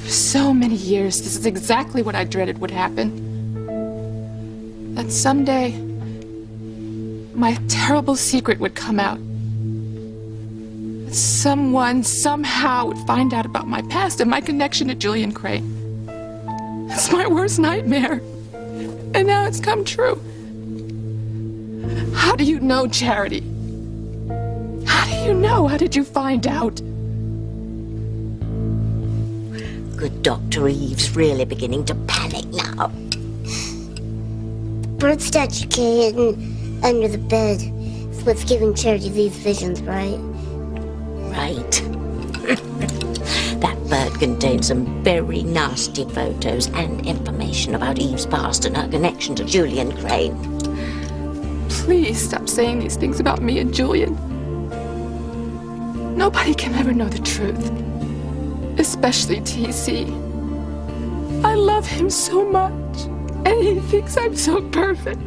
For so many years, this is exactly what I dreaded would happen. That someday, my terrible secret would come out. That someone, somehow, would find out about my past and my connection to Julian Crane. It's my worst nightmare. And now it's come true. How do you know, Charity? How do you know? How did you find out? Good Dr. Eve's really beginning to panic now. Bird statue hidden under the bed is what's giving Charity these visions, right? Right. That bird contains some very nasty photos and information about Eve's past and her connection to Julian Crane. Please stop saying these things about me and Julian. Nobody can ever know the truth. Especially TC. I love him so much, and he thinks I'm so perfect.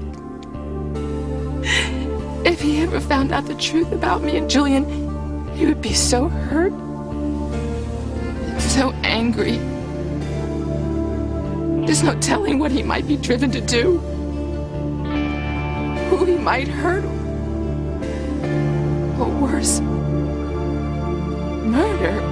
If he ever found out the truth about me and Julian, he would be so hurt, and so angry. There's no telling what he might be driven to do, who he might hurt, or worse, murder.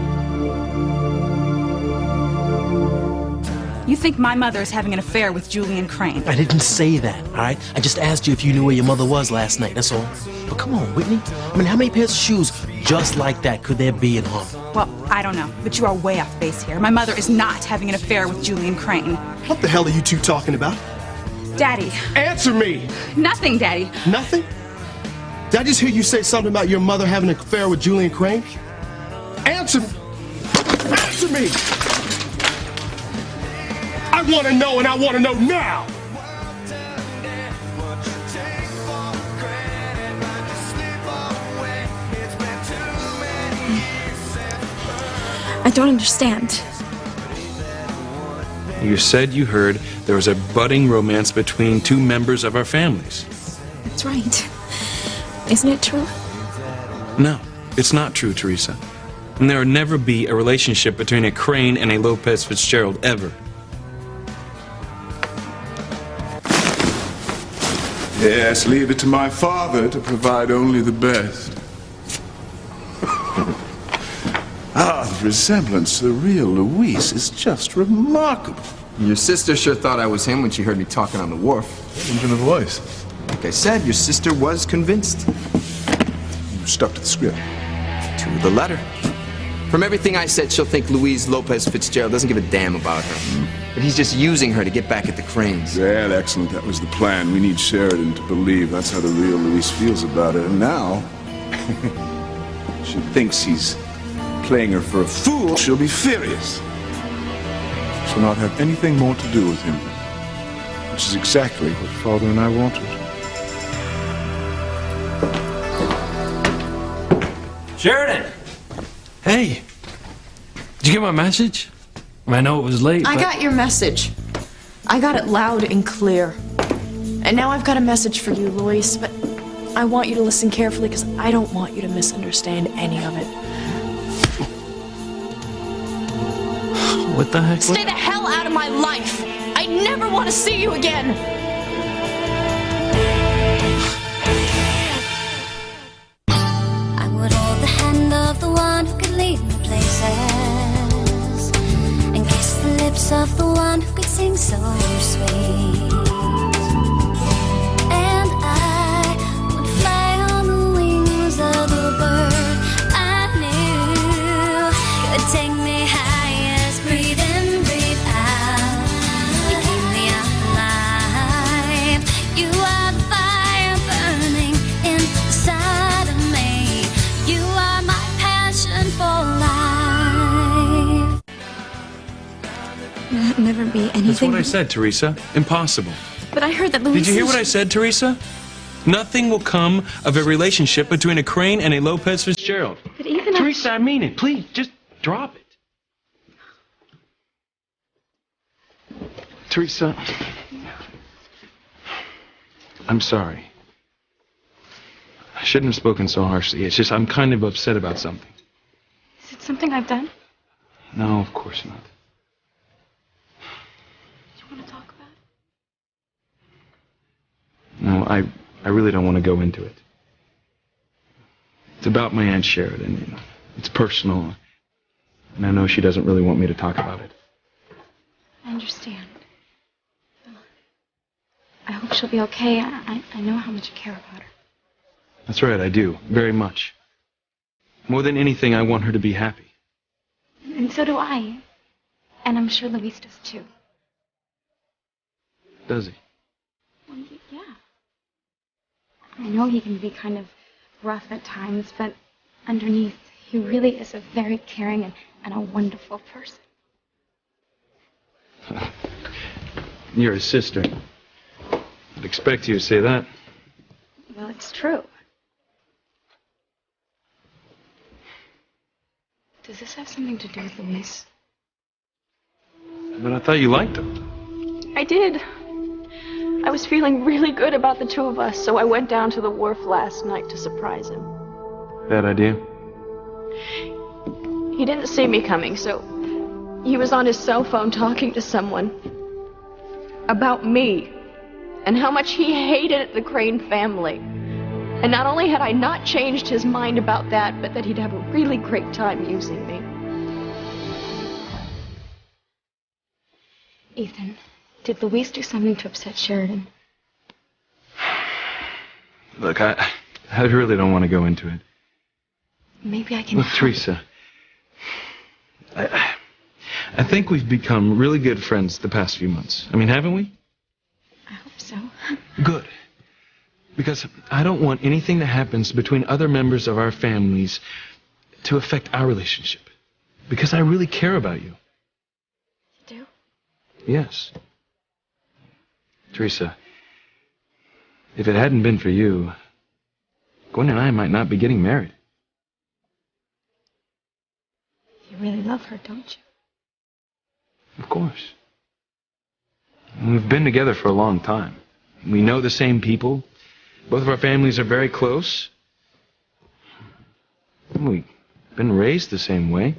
You think my mother is having an affair with Julian Crane? I didn't say that, all right? I just asked you if you knew where your mother was last night, that's all. But come on, Whitney. I mean, how many pairs of shoes just like that could there be in Harlem? Well, I don't know, but you are way off base here. My mother is not having an affair with Julian Crane. What the hell are you two talking about? Daddy. Answer me! Nothing, Daddy. Nothing? Did I just hear you say something about your mother having an affair with Julian Crane? Answer me! Answer me! I want to know, and I want to know now! I don't understand. You said you heard there was a budding romance between two members of our families. That's right. Isn't it true? No, it's not true, Teresa. And there will never be a relationship between a Crane and a Lopez Fitzgerald, ever. Yes, leave it to my father to provide only the best. The resemblance to the real Luis is just remarkable. Your sister sure thought I was him when she heard me talking on the wharf. Even the voice. Like I said, your sister was convinced. You stuck to the script. To the letter. From everything I said, she'll think Louise Lopez Fitzgerald doesn't give a damn about her. But he's just using her to get back at the Cranes. Well, excellent. That was the plan. We need Sheridan to believe that's how the real Luis feels about it. And now, she thinks he's playing her for a fool. She'll be furious. She'll not have anything more to do with him. Which is exactly what Father and I wanted. Sheridan! Hey! Did you get my message? I know it was late, I got your message. I got it loud and clear. And now I've got a message for you, Luis, but I want you to listen carefully because I don't want you to misunderstand any of it. What the heck? Stay the hell out of my life! I never want to see you again! I would hold the hand of the one who could lead me places and kiss the lips of the one who could sing so sweet. And I would fly on the wings of the bird I knew could take me high. Breathe in, breathe out. You keep me alive. You are the fire burning inside of me. You are my passion for life. There'll never be anything. That's what I said, Teresa. Impossible. But I heard that Luis. Did you hear what I said, Teresa? Nothing will come of a relationship between a Crane and a Lopez Fitzgerald. But even Teresa, I mean it. Please, just drop it. Teresa, I'm sorry. I shouldn't have spoken so harshly. It's just I'm kind of upset about something. Is it something I've done? No, of course not. I really don't want to go into it. It's about my Aunt Sheridan, you know. It's personal, and I know she doesn't really want me to talk about it. I understand. I hope she'll be okay. I know how much you care about her. That's right, I do. Very much. More than anything, I want her to be happy. And so do I. And I'm sure Luis does too. Does he? Well, yeah. I know he can be kind of rough at times, but underneath, he really is a very caring and a wonderful person. You're his sister. I'd expect you to say that. Well, it's true. Does this have something to do with Luis? But I thought you liked him. I did. I was feeling really good about the two of us, so I went down to the wharf last night to surprise him. Bad idea. He didn't see me coming, so he was on his cell phone talking to someone about me and how much he hated the Crane family. And not only had I not changed his mind about that, but that he'd have a really great time using me. Ethan, did Luis do something to upset Sheridan? Look, I really don't want to go into it. Maybe I can Look, help. Teresa, I think we've become really good friends the past few months. I mean, haven't we? I hope so. Good. Because I don't want anything that happens between other members of our families to affect our relationship. Because I really care about you. You do? Yes. Teresa, if it hadn't been for you, Gwen and I might not be getting married. You really love her, don't you? Of course. We've been together for a long time. We know the same people. Both of our families are very close. We've been raised the same way.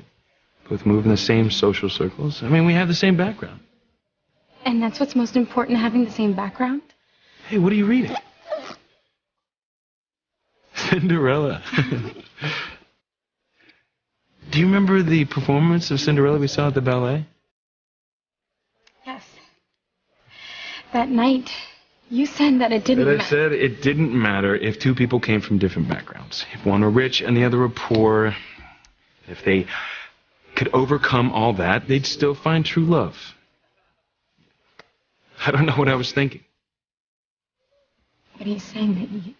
Both move in the same social circles. I mean, we have the same background. And that's what's most important, having the same background? Hey, what are you reading? Cinderella. Do you remember the performance of Cinderella we saw at the ballet? Yes. That night, you said that it didn't But I matter. said it didn't matter if two people came from different backgrounds. If one were rich and the other were poor, if they could overcome all that, they'd still find true love. I don't know what I was thinking. But he's saying that you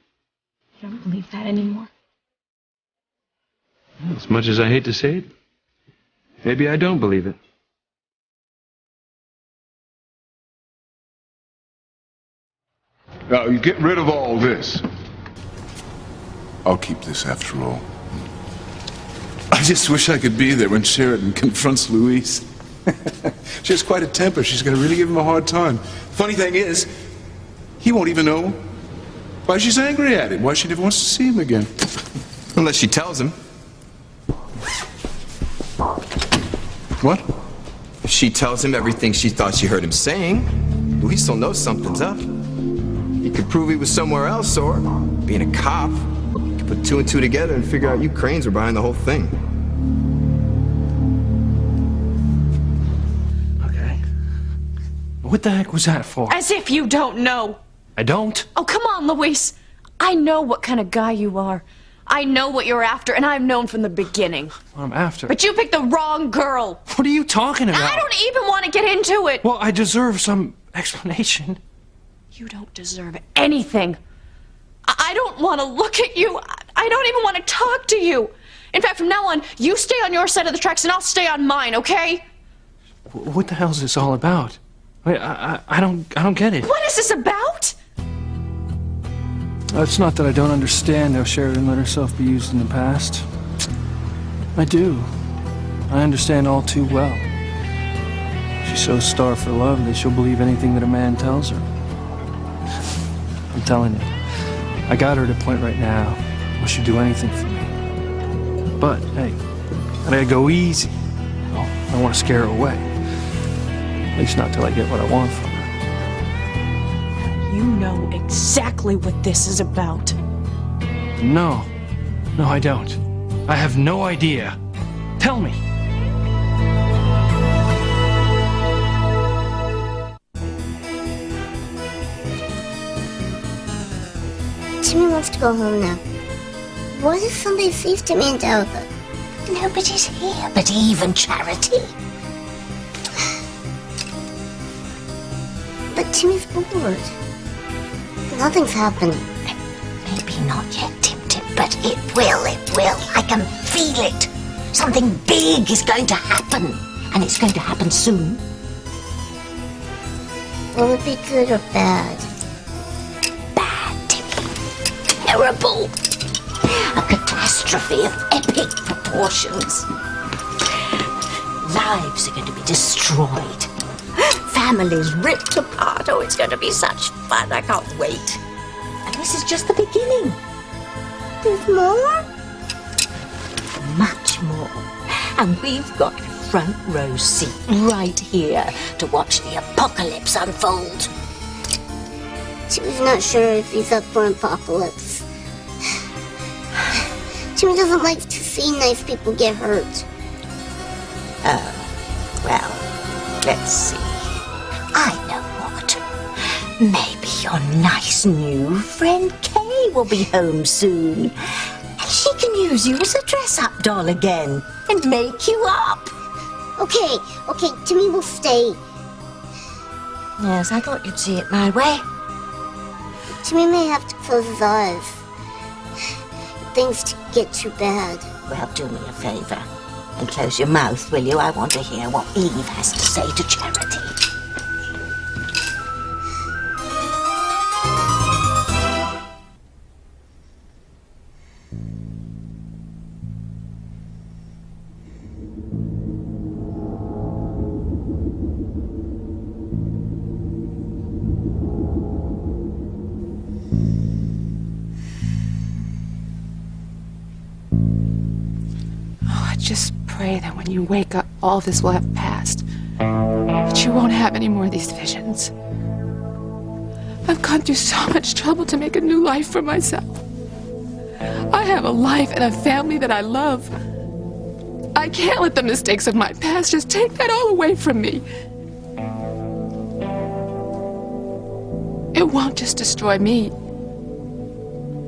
don't believe that anymore. As much as I hate to say it, maybe I don't believe it. Now, you get rid of all this. I'll keep this after all. I just wish I could be there when Sheridan confronts Louise. She has quite a temper. She's going to really give him a hard time. Funny thing is, he won't even know why she's angry at him, why she never wants to see him again. Unless she tells him. What? If she tells him everything she thought she heard him saying, Luis still knows something's up. He could prove he was somewhere else, or, being a cop, he could put two and two together and figure out you Cranes were behind the whole thing. Okay. What the heck was that for? As if you don't know. I don't. Oh, come on, Luis. I know what kind of guy you are. I know what you're after, and I've known from the beginning. I'm after. But you picked the wrong girl. What are you talking about? I don't even want to get into it. Well, I deserve some explanation. You don't deserve anything. I don't want to look at you. I don't even want to talk to you. In fact, from now on, you stay on your side of the tracks and I'll stay on mine, okay? What the hell is this all about? I don't get it. What is this about? It's not that I don't understand how Sheridan let herself be used in the past. I do. I understand all too well. She's so starved for love that she'll believe anything that a man tells her. I'm telling you, I got her at a point right now where she'd do anything for me. But, hey, I gotta go easy. I don't want to scare her away. At least not till I get what I want from her. You know exactly what this is about. No. No, I don't. I have no idea. Tell me. Timmy wants to go home now. What if somebody sees Timmy and Tabitha? Nobody's here but Eve and Charity. But Timmy's bored. Nothing's happening. Maybe not yet, Tim-Tim, but it will. I can feel it. Something big is going to happen, and it's going to happen soon. Will it be good or bad? Bad, Timmy. Terrible. A catastrophe of epic proportions. Lives are going to be destroyed. Families ripped apart. Oh, it's going to be such fun. I can't wait. And this is just the beginning. There's more? Much more. And we've got a front row seat right here to watch the apocalypse unfold. Timmy's not sure if he's up for an apocalypse. Timmy doesn't like to see nice people get hurt. Oh, well, let's see. I know what. Maybe your nice new friend Kay will be home soon. And she can use you as a dress-up doll again and make you up. Okay, Timmy will stay. Yes, I thought you'd see it my way. Timmy may have to close his eyes. Things get too bad. Well, do me a favor and close your mouth, will you? I want to hear what Eve has to say to Charity. Just pray that when you wake up, all this will have passed. That you won't have any more of these visions. I've gone through so much trouble to make a new life for myself. I have a life and a family that I love. I can't let the mistakes of my past just take that all away from me. It won't just destroy me.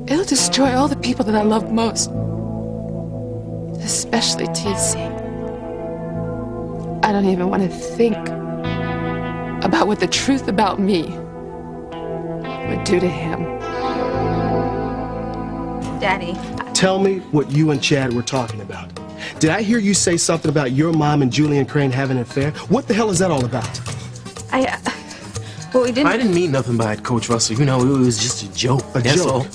It'll destroy all the people that I love most. Especially TC. I don't even want to think about what the truth about me would do to him. Daddy. Tell me what you and Chad were talking about. Did I hear you say something about your mom and Julian Crane having an affair? What the hell is that all about? Well, we didn't... I didn't mean nothing by it, Coach Russell. You know, it was just a joke. That's all.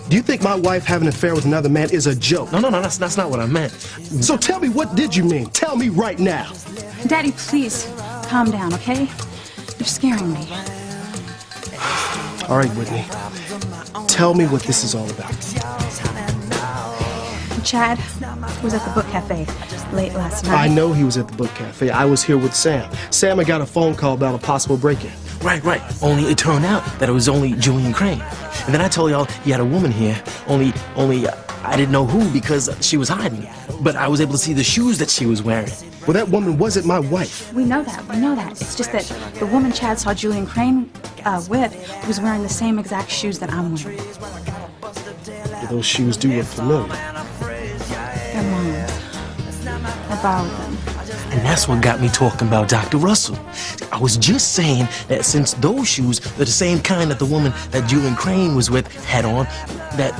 Do you think my wife having an affair with another man is a joke? No, that's not what I meant. So tell me, what did you mean? Tell me right now. Daddy, please, calm down, okay? You're scaring me. All right, Whitney. Tell me what this is all about. Chad was at the book cafe late last night. I know he was at the book cafe. I was here with Sam. Sam had got a phone call about a possible break-in. Right. Only it turned out that it was only Julian Crane. And then I told y'all he had a woman here, only I didn't know who because she was hiding. But I was able to see the shoes that she was wearing. Well, that woman wasn't my wife. We know that. It's just that the woman Chad saw Julian Crane with was wearing the same exact shoes that I'm wearing. Those shoes do look familiar. They're mine. I borrowed them. And that's what got me talking about Dr. Russell. I was just saying that since those shoes are the same kind that the woman that Julian Crane was with had on, that,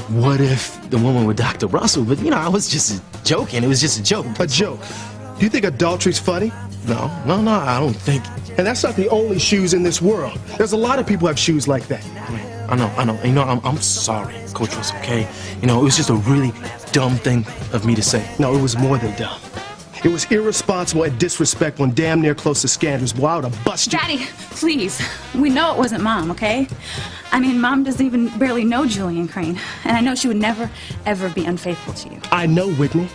what if the woman with Dr. Russell? But, I was just joking. It was just a joke. A joke? Do you think adultery's funny? No, I don't think. And that's not the only shoes in this world. There's a lot of people who have shoes like that. I know. I'm sorry, Coach Russell, okay? It was just a really dumb thing of me to say. No, it was more than dumb. It was irresponsible and disrespectful and damn near close to scandalous. Boy, I would have busted you. Daddy, please. We know it wasn't Mom, okay? I mean, Mom doesn't even barely know Julian Crane. And I know she would never, ever be unfaithful to you. I know, Whitney.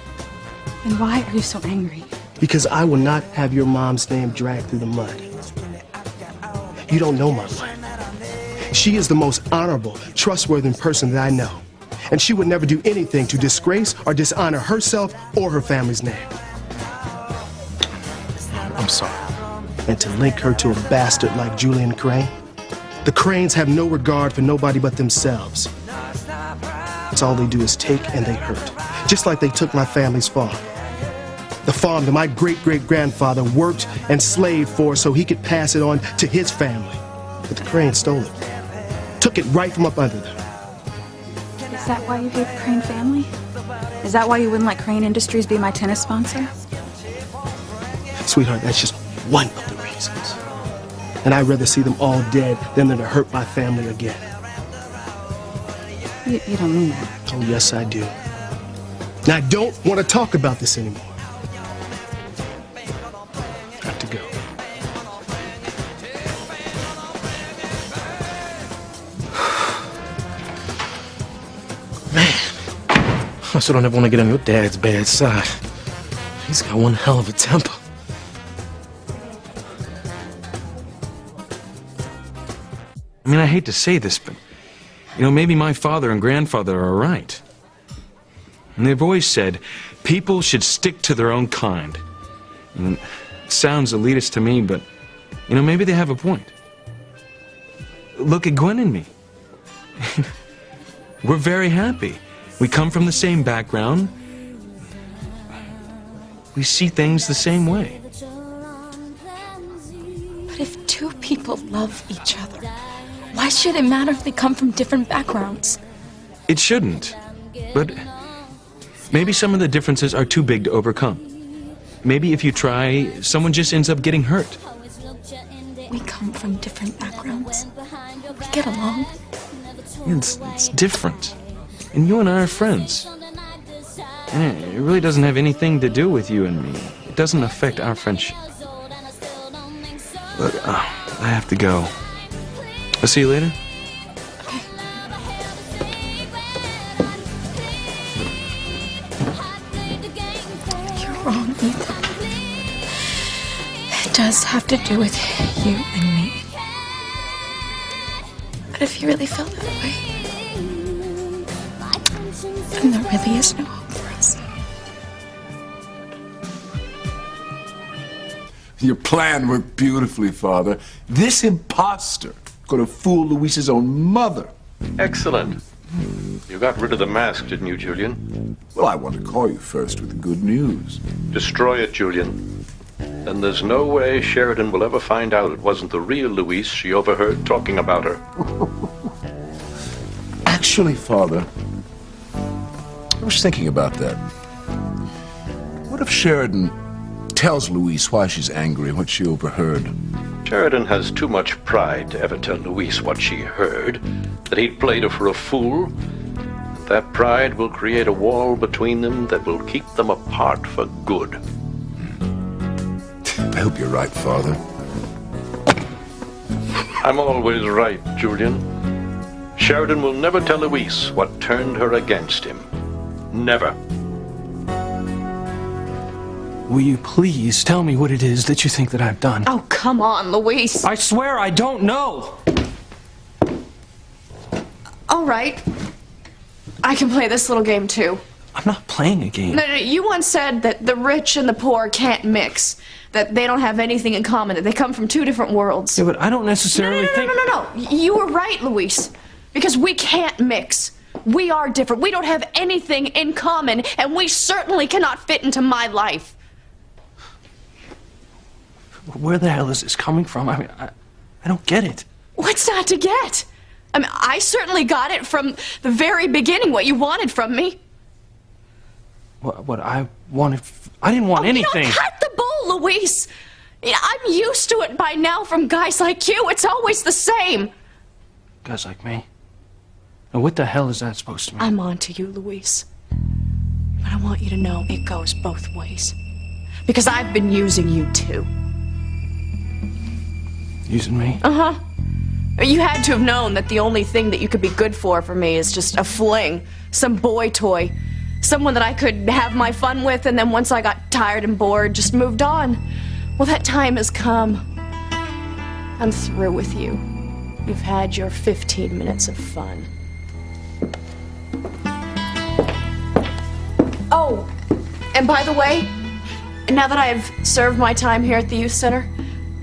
Then why are you so angry? Because I will not have your mom's name dragged through the mud. You don't know my life. She is the most honorable, trustworthy person that I know. And she would never do anything to disgrace or dishonor herself or her family's name. I'm sorry. And to link her to a bastard like Julian Crane? The Cranes have no regard for nobody but themselves. It's all they do is take and they hurt. Just like they took my family's farm. The farm that my great-great-grandfather worked and slaved for so he could pass it on to his family. But the Cranes stole it. Took it right from up under them. Is that why you hate the Crane family? Is that why you wouldn't let Crane Industries be my tennis sponsor? Sweetheart, that's just one of the reasons. And I'd rather see them all dead than to hurt my family again. You don't mean that. Oh, yes, I do. And I don't want to talk about this anymore. Got to go. I still don't ever want to get on your dad's bad side. He's got one hell of a temper. I mean, I hate to say this, but, you know, maybe my father and grandfather are right. And they've always said people should stick to their own kind. And it sounds elitist to me, but, you know, maybe they have a point. Look at Gwen and me. We're very happy. We come from the same background. We see things the same way. But if two people love each other, why should it matter if they come from different backgrounds? It shouldn't. But maybe some of the differences are too big to overcome. Maybe if you try, someone just ends up getting hurt. We come from different backgrounds. We get along. It's different. And you and I are friends. And it really doesn't have anything to do with you and me. It doesn't affect our friendship. But I have to go. I'll see you later. You're wrong, Ethan. It does have to do with you and me. But if you really feel that way, then there really is no hope for us. Your plan worked beautifully, Father. This imposter could have fooled Luis's own mother. Excellent. You got rid of the mask, didn't you, Julian? Well, I want to call you first with the good news. Destroy it, Julian. Then there's no way Sheridan will ever find out it wasn't the real Luis she overheard talking about her. Actually, Father, I was thinking about that. What if Sheridan tells Luis why she's angry and what she overheard? Sheridan has too much pride to ever tell Luis what she heard, that he'd played her for a fool. That pride will create a wall between them that will keep them apart for good. I hope you're right, Father. I'm always right, Julian. Sheridan will never tell Luis what turned her against him. Never. Will you please tell me what it is that you think that I've done? Oh, come on, Luis. I swear I don't know. All right. I can play this little game, too. I'm not playing a game. No, you once said that the rich and the poor can't mix, that they don't have anything in common, that they come from two different worlds. Yeah, but I don't necessarily think... No. You were right, Luis. Because we can't mix. We are different. We don't have anything in common, and we certainly cannot fit into my life. Where the hell is this coming from? I mean, I don't get it. What's not to get? I mean, I certainly got it from the very beginning, what you wanted from me. What I wanted... I didn't want anything. Cut the bull, Luis. I'm used to it by now from guys like you. It's always the same. Guys like me? Now, what the hell is that supposed to mean? I'm on to you, Luis. But I want you to know it goes both ways. Because I've been using you, too. Using me? Uh-huh. You had to have known that the only thing that you could be good for me is just a fling. Some boy toy. Someone that I could have my fun with, and then once I got tired and bored, just moved on. Well, that time has come. I'm through with you. You've had your 15 minutes of fun. Oh, and by the way, now that I've served my time here at the youth center,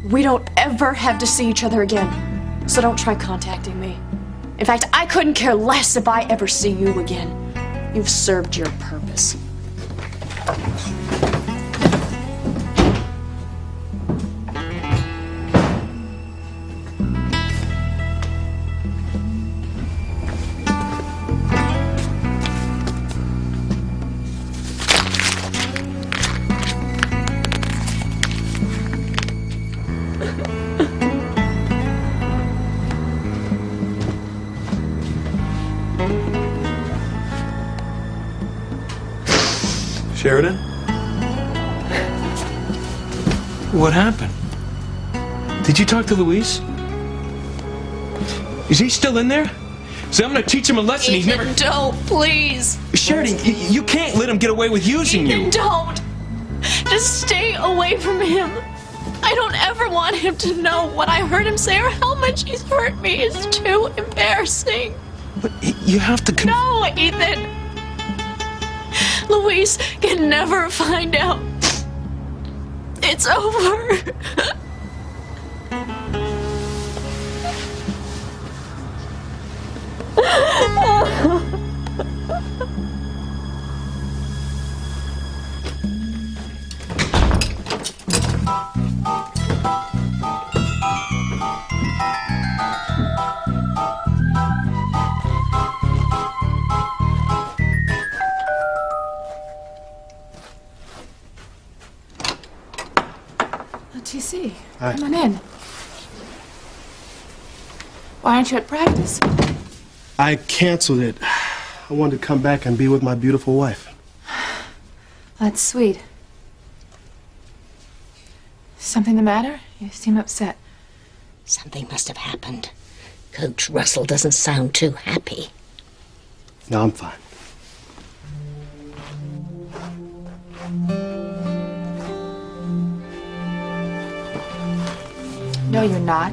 we don't ever have to see each other again. So don't try contacting me. In fact, I couldn't care less if I ever see you again. You've served your purpose. Sheridan? What happened? Did you talk to Luis? Is he still in there? See, I'm gonna teach him a lesson he's never... Don't, please. Sheridan, you can't let him get away with using you. Don't. Just stay away from him. I don't ever want him to know what I heard him say or how much he's hurt me. It's too embarrassing. But you have to... No, Ethan. Luis can never find out. It's over. TC, Hi. come on in. Why aren't you at practice? I canceled it. I wanted to come back and be with my beautiful wife. That's sweet. Something the matter? You seem upset. Something must have happened. Coach Russell doesn't sound too happy. No, I'm fine. No, you're not.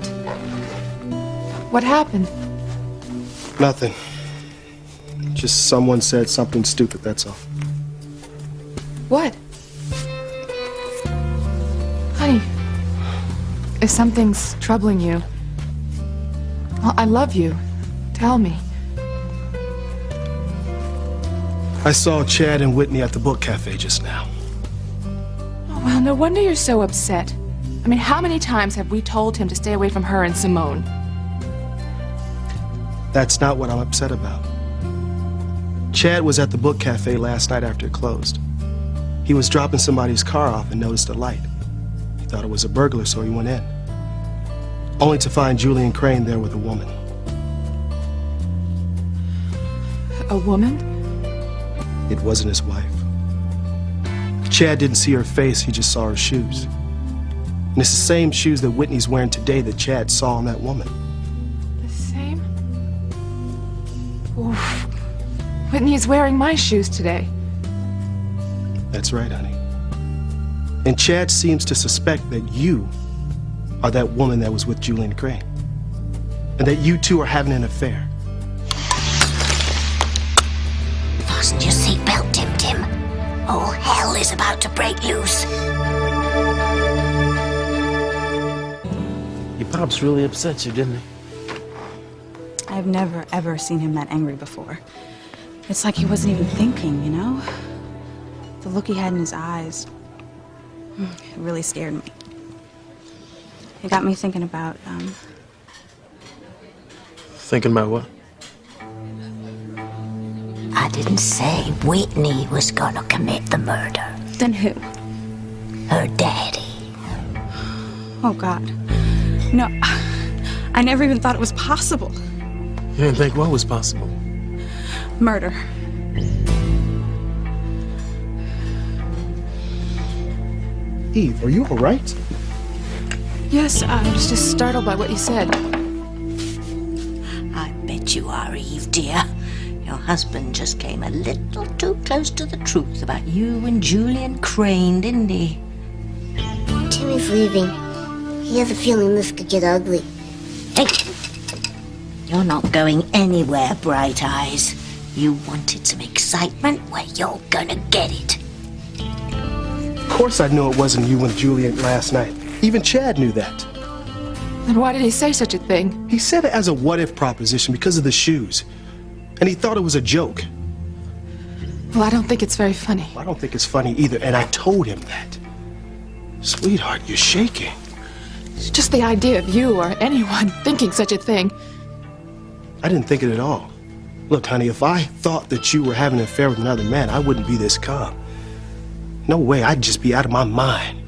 What happened? Nothing. Just someone said something stupid, that's all. What? Honey, if something's troubling you, well, I love you. Tell me. I saw Chad and Whitney at the book cafe just now. Oh, well, no wonder you're so upset. I mean, how many times have we told him to stay away from her and Simone? That's not what I'm upset about. Chad was at the book cafe last night after it closed. He was dropping somebody's car off and noticed a light. He thought it was a burglar, so he went in. Only to find Julian Crane there with a woman. A woman? It wasn't his wife. Chad didn't see her face, he just saw her shoes. And it's the same shoes that Whitney's wearing today that Chad saw on that woman. The same? Oof. Whitney's wearing my shoes today. That's right, honey. And Chad seems to suspect that you are that woman that was with Julian Crane. And that you two are having an affair. Fasten your seatbelt, Tim Tim. All hell is about to break loose. Your pops really upset you, didn't he? I've never, ever seen him that angry before. It's like he wasn't even thinking, you know? The look he had in his eyes, it really scared me. It got me thinking about, Thinking about what? I didn't say Whitney was gonna commit the murder. Then who? Her daddy. Oh, God. No, I never even thought it was possible. You didn't think what was possible? Murder. Eve, are you all right? Yes, I was just startled by what you said. I bet you are, Eve, dear. Your husband just came a little too close to the truth about you and Julian Crane, didn't he? Timmy's leaving. He has a feeling this could get ugly. Hey, You're not going anywhere, Bright Eyes. You wanted some excitement? Well, you're gonna get it. Of course I knew it wasn't you and Julian last night. Even Chad knew that. Then why did he say such a thing? He said it as a what-if proposition because of the shoes. And he thought it was a joke. Well, I don't think it's very funny. I don't think it's funny either, and I told him that. Sweetheart, you're shaking. It's just the idea of you or anyone thinking such a thing. I didn't think it at all. Look, honey, if I thought that you were having an affair with another man, I wouldn't be this calm. No way, I'd just be out of my mind.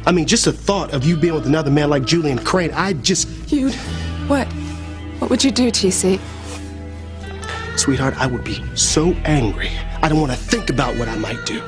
I mean, just the thought of you being with another man like Julian Crane, I'd just... You'd... What? What would you do, TC? Sweetheart, I would be so angry. I don't want to think about what I might do.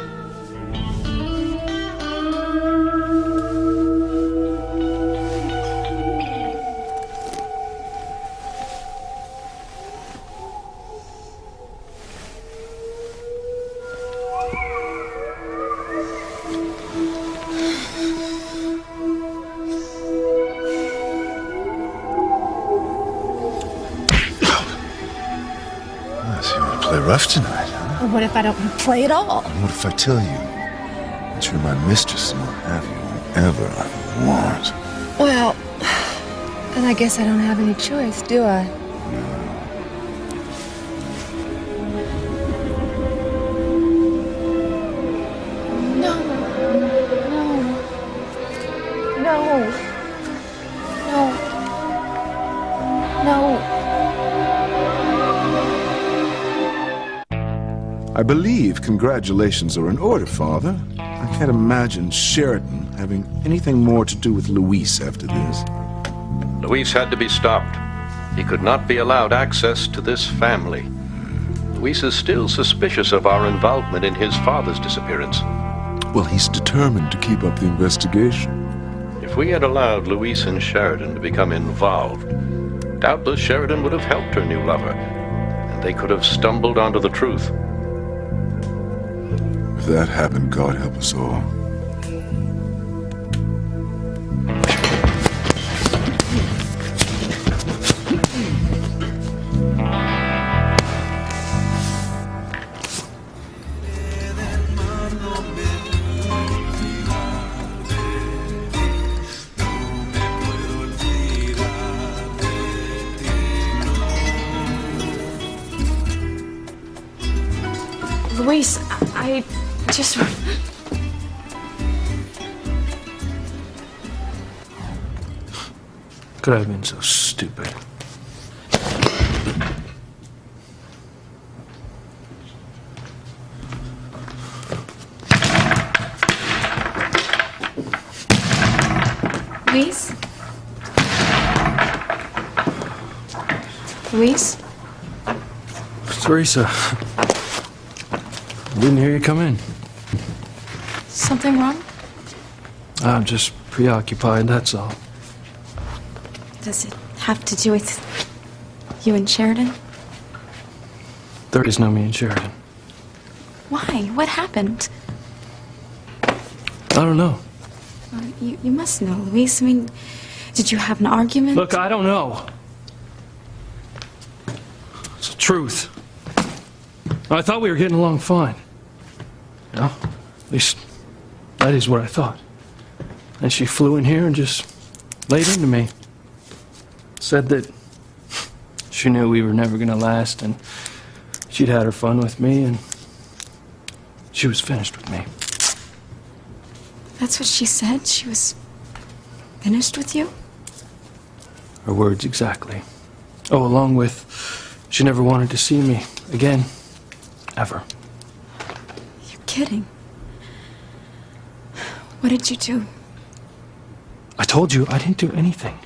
Rough tonight, huh? Well, what if I don't play at all? What if I tell you that you're my mistress and will have you whenever I want? Well, then I guess I don't have any choice, do I? No. No. No. No. I believe congratulations are in order, Father. I can't imagine Sheridan having anything more to do with Luis after this. Luis had to be stopped. He could not be allowed access to this family. Luis is still suspicious of our involvement in his father's disappearance. Well, he's determined to keep up the investigation. If we had allowed Luis and Sheridan to become involved, doubtless Sheridan would have helped her new lover, and they could have stumbled onto the truth. If that happened, God help us all. Luis, I just... Could I have been so stupid? Luis? Luis? Teresa. Didn't hear you come in. Something wrong? I'm just preoccupied, that's all. Does it have to do with you and Sheridan? There is no me and Sheridan. Why? What happened? I don't know. You must know, Luis. I mean, did you have an argument? Look, I don't know. It's the truth. I thought we were getting along fine. You know, at least that is what I thought. And she flew in here and just laid into me. Said that she knew we were never going to last and she'd had her fun with me and she was finished with me. That's what she said? She was finished with you? Her words exactly. Oh, along with she never wanted to see me again. Ever. You're kidding. What did you do? I told you I didn't do anything.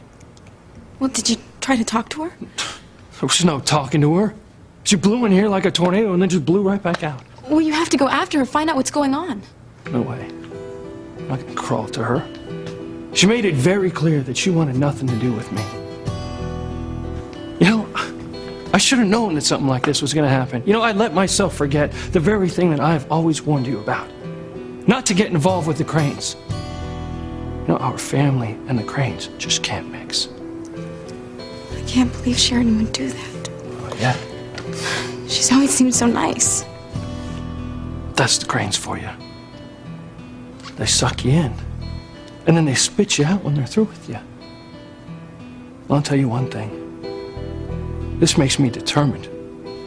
Well, did you try to talk to her? There was no talking to her. She blew in here like a tornado and then just blew right back out. Well, you have to go after her, find out what's going on. No way. I'm not gonna crawl to her. She made it very clear that she wanted nothing to do with me. You know, I should have known that something like this was going to happen. You know, I let myself forget the very thing that I've always warned you about. Not to get involved with the Cranes. You know, our family and the Cranes just can't mix. can't believe Sheridan would do that. Oh, yeah. She's always seemed so nice. That's the Cranes for you. They suck you in. And then they spit you out when they're through with you. Well, I'll tell you one thing. This makes me determined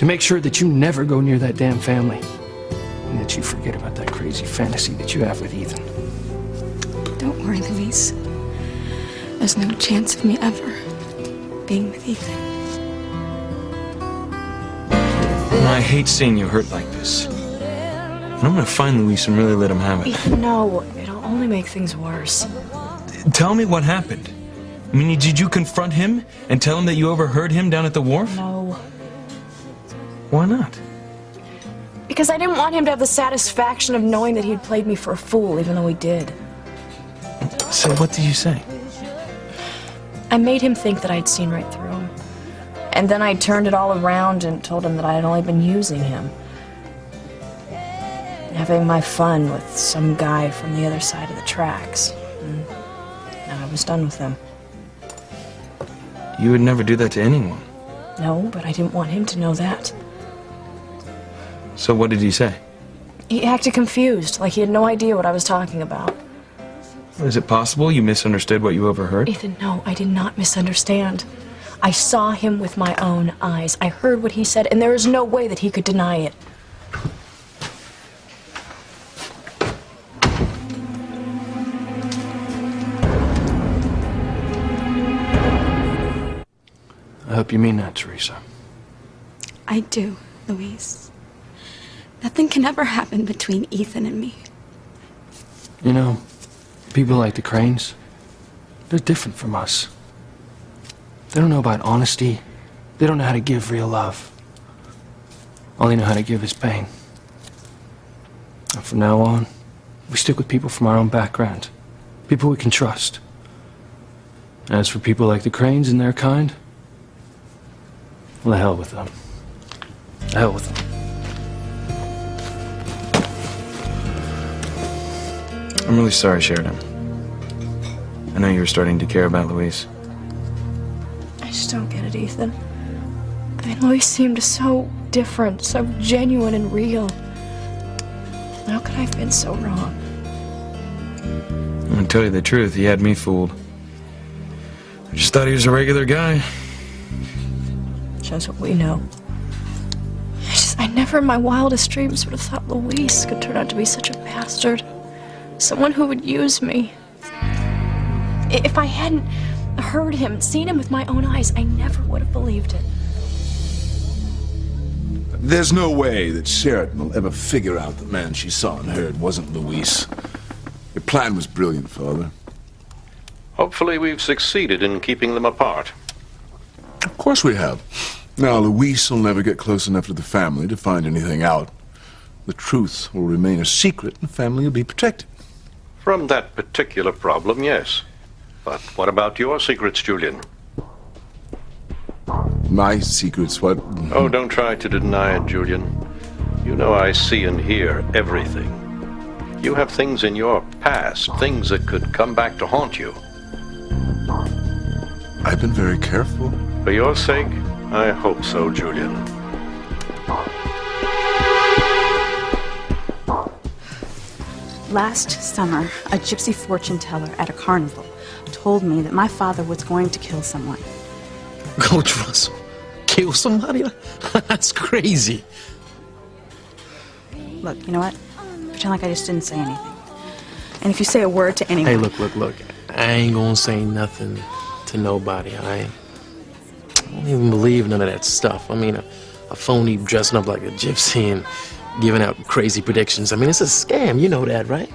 to make sure that you never go near that damn family. And that you forget about that crazy fantasy that you have with Ethan. Don't worry, Louise. There's no chance of me ever being with Ethan. I hate seeing you hurt like this. And I'm gonna find Luis and really let him have it. Ethan, no. It'll only make things worse. Tell me what happened. I mean, did you confront him and tell him that you overheard him down at the wharf? No. Why not? Because I didn't want him to have the satisfaction of knowing that he'd played me for a fool, even though he did. So what did you say? I made him think that I'd seen right through him. And then I turned it all around and told him that I had only been using him. Having my fun with some guy from the other side of the tracks. And now I was done with him. You would never do that to anyone. No, but I didn't want him to know that. So what did he say? He acted confused, like he had no idea what I was talking about. Is it possible you misunderstood what you overheard? Ethan, no, I did not misunderstand. I saw him with my own eyes. I heard what he said, and there is no way that he could deny it. I hope you mean that, Teresa. I do, Louise. Nothing can ever happen between Ethan and me. You know, people like the Cranes, they're different from us. They don't know about honesty. They don't know how to give real love. All they know how to give is pain. And from now on, we stick with people from our own background. People we can trust. As for people like the Cranes and their kind, well, the hell with them. The hell with them. I'm really sorry, Sheridan. I know you were starting to care about Luis. I just don't get it, Ethan. I mean, Louis seemed so different, so genuine and real. How could I have been so wrong? I'll tell you the truth, he had me fooled. I just thought he was a regular guy. Shows what we know. I never in my wildest dreams would have thought Luis could turn out to be such a bastard. Someone who would use me. If I hadn't heard him, seen him with my own eyes, I never would have believed it. There's no way that Sheridan will ever figure out the man she saw and heard wasn't Luis. Your plan was brilliant, Father. Hopefully we've succeeded in keeping them apart. Of course we have. Now, Luis will never get close enough to the family to find anything out. The truth will remain a secret and the family will be protected. From that particular problem, yes. But what about your secrets, Julian? My secrets, what? Oh, don't try to deny it, Julian. You know I see and hear everything. You have things in your past, things that could come back to haunt you. I've been very careful. For your sake, I hope so, Julian. Last summer, a gypsy fortune teller at a carnival told me that my father was going to kill someone. Coach Russell, kill somebody? That's crazy. Look, you know what? Pretend like I just didn't say anything. And if you say a word to anyone... Hey, look. I ain't gonna say nothing to nobody, all right? I don't even believe none of that stuff. I mean, a phony dressing up like a gypsy and giving out crazy predictions. I mean, it's a scam. You know that, right?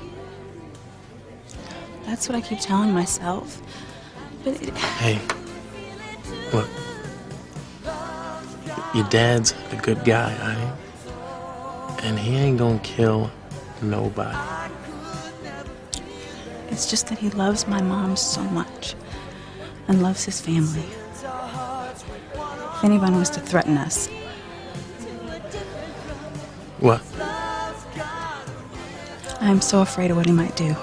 That's what I keep telling myself. But Hey, look. Your dad's a good guy, all right? And he ain't gonna kill nobody. It's just that he loves my mom so much and loves his family. If anyone was to threaten us... What? I'm so afraid of what he might do.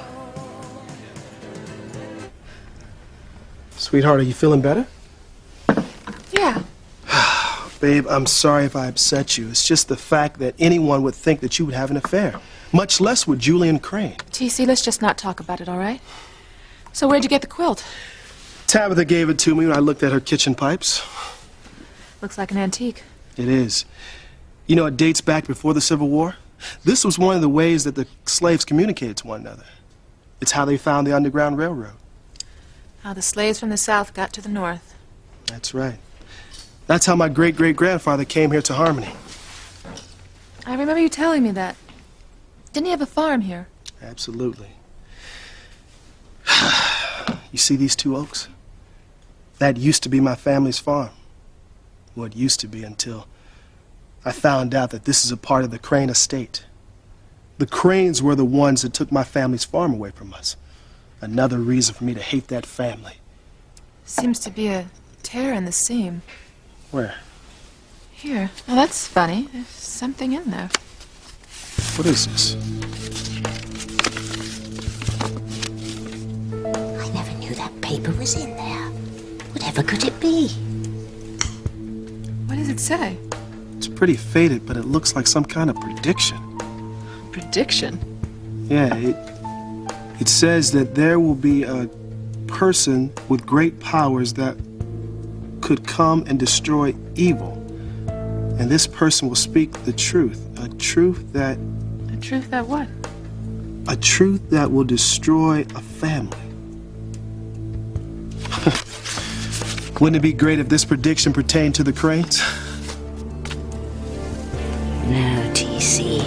Sweetheart, are you feeling better? Babe, I'm sorry if I upset you. It's just the fact that anyone would think that you would have an affair. Much less with Julian Crane. TC, let's just not talk about it, all right? So where'd you get the quilt? Tabitha gave it to me when I looked at her kitchen pipes. Looks like an antique. It is. You know, it dates back before the Civil War. This was one of the ways that the slaves communicated to one another. It's how they found the Underground Railroad. How the slaves from the South got to the North. That's right. That's how my great-great-grandfather came here to Harmony. I remember you telling me that. Didn't he have a farm here? Absolutely. You see these 2 oaks? That used to be my family's farm. Well, it used to be until I found out that this is a part of the Crane estate. The Cranes were the ones that took my family's farm away from us. Another reason for me to hate that family. Seems to be a tear in the seam. Where? Here. Now that's funny. There's something in there. What is this? I never knew that paper was in there. Whatever could it be? What does it say? It's pretty faded, but it looks like some kind of prediction. Prediction? Yeah, it says that there will be a person with great powers that could come and destroy evil. And this person will speak the truth. A truth that... A truth that what? A truth that will destroy a family. Wouldn't it be great if this prediction pertained to the Cranes? No, TC.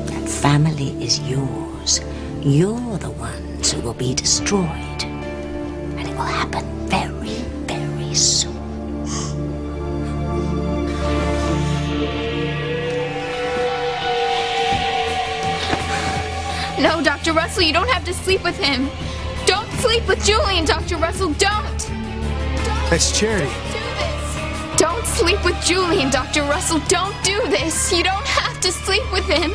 That family is yours. You're the ones who will be destroyed. And it will happen very, very soon. No, Dr. Russell, you don't have to sleep with him. Don't sleep with Julian, Dr. Russell, don't! That's Charity. Don't sleep with Julian, Dr. Russell, don't do this. You don't have to sleep with him.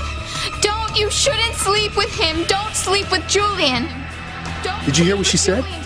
You shouldn't sleep with him. Don't sleep with Julian. Did you hear what she said? Julian,